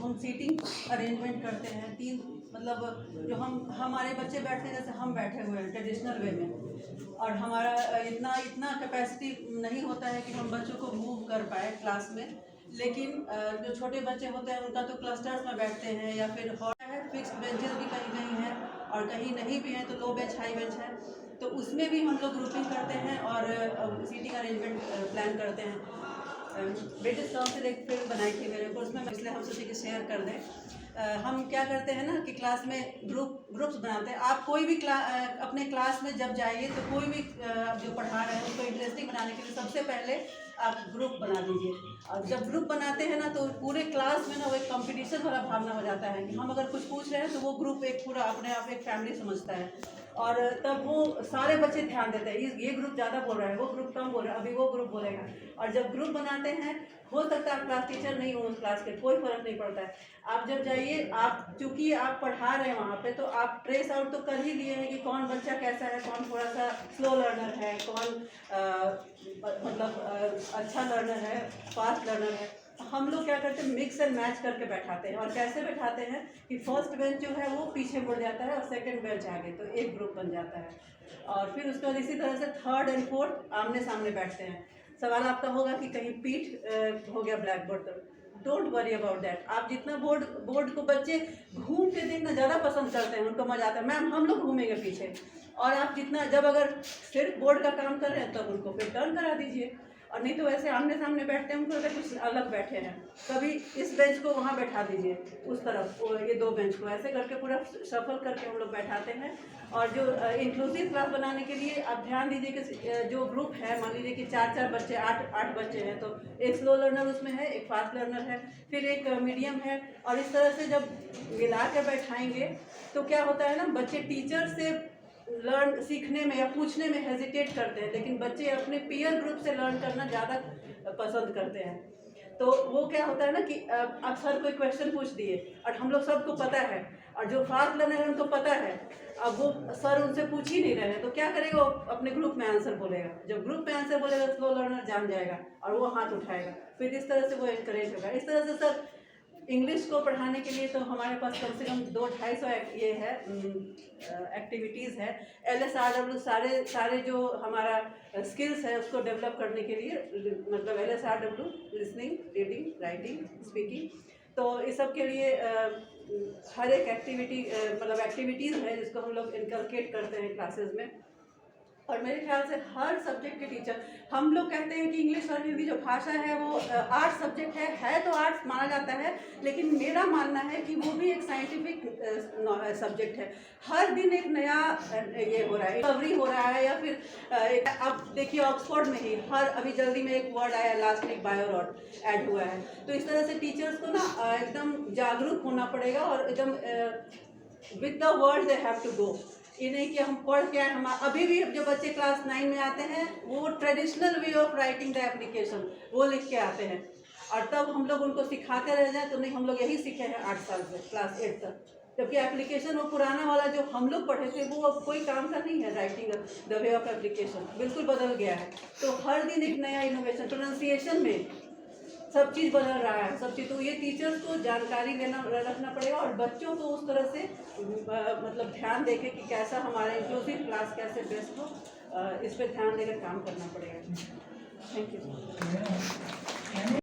हम seating arrangement करते हैं। 3 मतलब जो हमारे बच्चे बैठते हैं जैसे हम बैठे हुए हैं ट्रेडिशनल वे में, और हमारा इतना कैपेसिटी नहीं होता है कि हम बच्चों को मूव कर पाए क्लास में। लेकिन जो छोटे बच्चे होते हैं उनका तो क्लस्टर्स में बैठते हैं, या फिर हॉल है, फिक्स्ड बेंचेस भी कहीं कहीं हैं और कहीं नहीं भी हैं तो लो बेंच हाई बेंच है, तो उसमें भी हम लोग ग्रुपिंग करते हैं और सीटिंग अरेंजमेंट प्लान करते हैं। ब्रिटिश काउंसिल एक फिल्म बनाई थी मेरे को, उसमें इसलिए हम सोचे कि शेयर कर दें। हम क्या करते हैं ना कि क्लास में ग्रुप्स बनाते हैं। आप कोई भी अपने क्लास में जब जाइए तो कोई भी जो पढ़ा रहे हैं उसको इंटरेस्टिंग बनाने के लिए सबसे पहले आप ग्रुप बना दीजिए। और जब ग्रुप बनाते हैं ना तो पूरे क्लास में ना वो एक कंपटीशन वाला भावना हो जाता है कि हम अगर कुछ पूछ रहे हैं तो वो ग्रुप एक पूरा अपने आप एक फैमिली समझता है, और तब वो सारे बच्चे ध्यान देते हैं ये ग्रुप ज़्यादा बोल रहा है, वो ग्रुप कम बोल रहा है, अभी वो ग्रुप बोलेगा। और जब ग्रुप बनाते हैं, हो सकता है आप क्लास टीचर नहीं हो उस क्लास के, कोई फर्क नहीं पड़ता है। आप जब जाइए, आप चूँकि आप पढ़ा रहे हैं वहाँ पे, तो आप ट्रेस आउट तो कर ही लिए हैं कि कौन बच्चा कैसा है, कौन थोड़ा सा स्लो लर्नर है, कौन अच्छा लर्नर है, फास्ट लर्नर है। हम लोग क्या करते हैं, मिक्स एंड मैच करके बैठाते हैं। और कैसे बैठाते हैं कि फर्स्ट बेंच जो है वो पीछे मुड़ जाता है और सेकंड बेंच आगे, तो एक ग्रुप बन जाता है। और फिर उसके बाद इसी तरह से थर्ड एंड फोर्थ आमने सामने बैठते हैं। सवाल आपका होगा कि कहीं पीठ हो गया ब्लैक बोर्ड, तो डोंट वरी अबाउट दैट। आप जितना बोर्ड को बच्चे घूम के देखना ज़्यादा पसंद करते हैं, उनको मजा आता है, मैम हम लोग घूमेंगे पीछे। और आप जितना जब अगर सिर्फ बोर्ड का काम कर रहे हैं तब उनको फिर टर्न करा दीजिए, और नहीं तो वैसे आमने सामने बैठते हैं उनको अगर कुछ अलग बैठे हैं, कभी इस बेंच को वहाँ बैठा दीजिए, उस तरफ ये 2 बेंच को ऐसे करके पूरा शफल करके हम लोग बैठाते हैं। और जो इंक्लूसिव क्लास बनाने के लिए आप ध्यान दीजिए कि जो ग्रुप है, मान लीजिए कि 4 बच्चे 8 बच्चे हैं, तो एक स्लो लर्नर उसमें है, एक फास्ट लर्नर है, फिर एक मीडियम है। और इस तरह से जब मिला के बैठाएंगे तो क्या होता है ना, बच्चे टीचर से सीखने में या पूछने में हेजिटेट करते हैं, लेकिन बच्चे अपने पीयर ग्रुप से लर्न करना ज़्यादा पसंद करते हैं। तो वो क्या होता है ना कि अब सर कोई क्वेश्चन पूछ दिए और हम लोग सबको पता है, और जो फास्ट लर्नर है उनको पता है, अब वो सर उनसे पूछ ही नहीं रहे हैं, तो क्या करेगा, वो अपने ग्रुप में आंसर बोलेगा। जब ग्रुप में आंसर बोलेगा स्लो लर्नर जान जाएगा और वो हाथ उठाएगा, फिर इस तरह से वो एनकरेज होगा। इस तरह से सर इंग्लिश को पढ़ाने के लिए तो हमारे पास कम से कम 200-250 ये है एक्टिविटीज़ है। LSRW सारे जो हमारा स्किल्स है उसको डेवलप करने के लिए, मतलब LSRW listening, reading, writing, speaking, तो इस सब के लिए हर एक एक्टिविटी मतलब एक्टिविटीज़ है जिसको हम लोग इनकलकेट करते हैं क्लासेस में। और मेरे ख्याल से हर सब्जेक्ट के टीचर, हम लोग कहते हैं कि इंग्लिश और हिंदी जो भाषा है वो आर्ट्स सब्जेक्ट है तो आर्ट्स माना जाता है, लेकिन मेरा मानना है कि वो भी एक साइंटिफिक सब्जेक्ट है। हर दिन एक नया ये हो रहा है, डिस्कवरी हो रहा है, या फिर अब देखिए ऑक्सफोर्ड में ही अभी जल्दी में एक वर्ड आया, लास्ट वीक बायोरॉड ऐड हुआ है। तो इस तरह से टीचर्स को ना एकदम जागरूक होना पड़ेगा और एकदम with the word they have to go. ये नहीं कि हम पढ़ के आए, हम अभी भी जो बच्चे क्लास 9 में आते हैं वो traditional way of writing the application वो लिख के आते हैं, और तब हम लोग उनको सिखाते रह जाए तो नहीं, हम लोग यही सीखे हैं 8 साल से क्लास 8 तक, जबकि एप्लीकेशन वो पुराना वाला जो हम लोग पढ़े थे वो अब कोई काम का नहीं है। Writing the way of application बिल्कुल बदल गया है। तो हर दिन एक नया इनोवेशन, प्रोनाउंसिएशन में सब चीज़ बदल रहा है, सब चीज़। तो ये टीचर्स को जानकारी रखना पड़ेगा, और बच्चों को उस तरह से मतलब ध्यान देके कि कैसा हमारा इंक्लूसिव क्लास कैसे बेस्ट हो, इस पर ध्यान देकर काम करना पड़ेगा। Thank you.